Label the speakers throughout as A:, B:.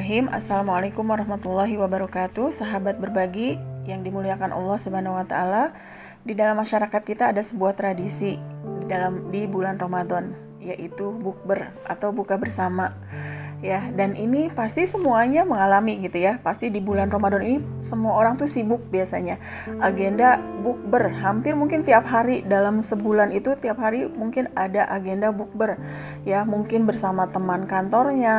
A: Bismillahirrahmanirrahim. Assalamualaikum warahmatullahi wabarakatuh. Sahabat berbagi yang dimuliakan Allah Subhanahu wa taala. Di dalam masyarakat kita ada sebuah tradisi di bulan Ramadan, yaitu bukber atau buka bersama. Ya, dan ini pasti semuanya mengalami gitu ya. Pasti di bulan Ramadan ini semua orang tuh sibuk biasanya. Agenda bukber hampir mungkin tiap hari dalam sebulan itu, tiap hari mungkin ada agenda bukber. Ya, mungkin bersama teman kantornya,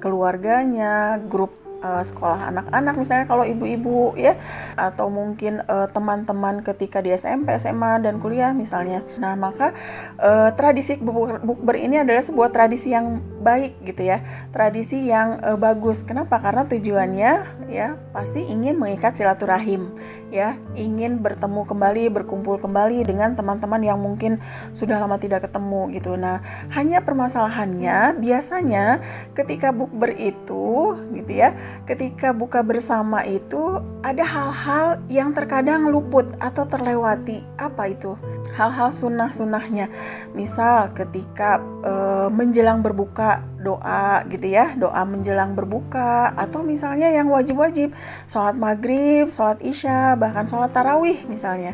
A: keluarganya, grup sekolah anak-anak misalnya kalau ibu-ibu ya, atau mungkin teman-teman ketika di SMP, SMA dan kuliah misalnya. Nah, maka tradisi bukber ini adalah sebuah tradisi yang baik gitu ya, tradisi yang bagus. Kenapa? Karena tujuannya ya pasti ingin mengikat silaturahim ya, ingin bertemu kembali, berkumpul kembali dengan teman-teman yang mungkin sudah lama tidak ketemu gitu. Nah, hanya permasalahannya biasanya ketika bukber itu gitu ya, ketika buka bersama itu ada hal-hal yang terkadang luput atau terlewati. Apa itu? Hal-hal sunnah-sunnahnya. Misal ketika menjelang berbuka, doa gitu ya, doa menjelang berbuka, atau misalnya yang wajib-wajib, sholat maghrib, sholat isya, bahkan sholat tarawih misalnya.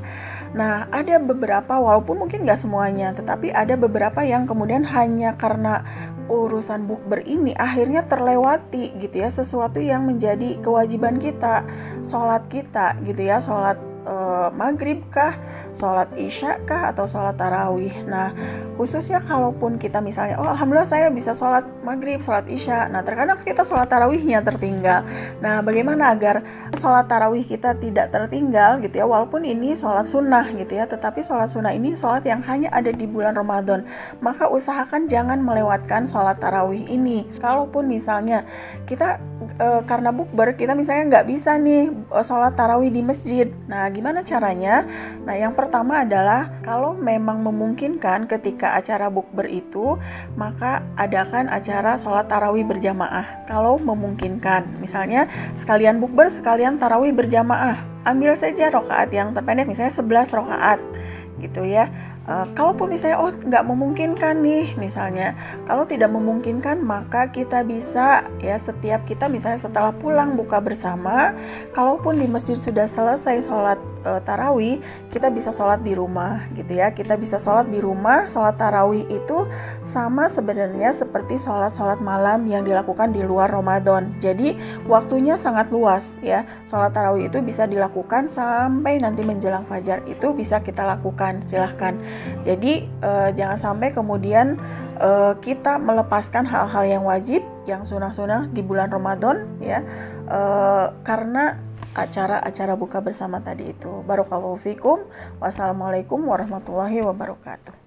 A: Nah, ada beberapa, walaupun mungkin gak semuanya, tetapi ada beberapa yang kemudian hanya karena urusan bukber ini akhirnya terlewati gitu ya, sesuatu yang menjadi kewajiban kita, sholat kita gitu ya, sholat maghrib kah, sholat isya kah, atau sholat tarawih. Nah, khususnya kalaupun kita misalnya, oh alhamdulillah saya bisa sholat maghrib, sholat isya, nah terkadang kita sholat tarawihnya tertinggal. Nah, bagaimana agar sholat tarawih kita tidak tertinggal gitu ya, walaupun ini sholat sunnah gitu ya, tetapi sholat sunnah ini sholat yang hanya ada di bulan Ramadan, maka usahakan jangan melewatkan sholat tarawih ini. Kalaupun misalnya kita karena bukber, kita misalnya nggak bisa nih sholat tarawih di masjid. Nah, gimana caranya? Nah, yang pertama adalah kalau memang memungkinkan ketika acara bukber itu, maka adakan acara sholat tarawih berjamaah. Kalau memungkinkan, misalnya sekalian bukber, sekalian tarawih berjamaah. Ambil saja rakaat yang terpendek, misalnya 11 rakaat gitu ya. Kalaupun misalnya nggak memungkinkan nih, misalnya kalau tidak memungkinkan, maka kita bisa ya, setiap kita misalnya setelah pulang buka bersama, kalaupun di masjid sudah selesai sholat tarawih, kita bisa sholat di rumah gitu ya. Kita bisa sholat di rumah. Sholat tarawih itu sama sebenarnya seperti sholat malam yang dilakukan di luar Ramadan. Jadi waktunya sangat luas ya. Sholat tarawih itu bisa dilakukan sampai nanti menjelang fajar, itu bisa kita lakukan, silahkan. Jadi jangan sampai kemudian kita melepaskan hal-hal yang wajib, yang sunah-sunah di bulan Ramadan ya, karena acara-acara buka bersama tadi itu. Barakallahu fikum. Wassalamualaikum warahmatullahi wabarakatuh.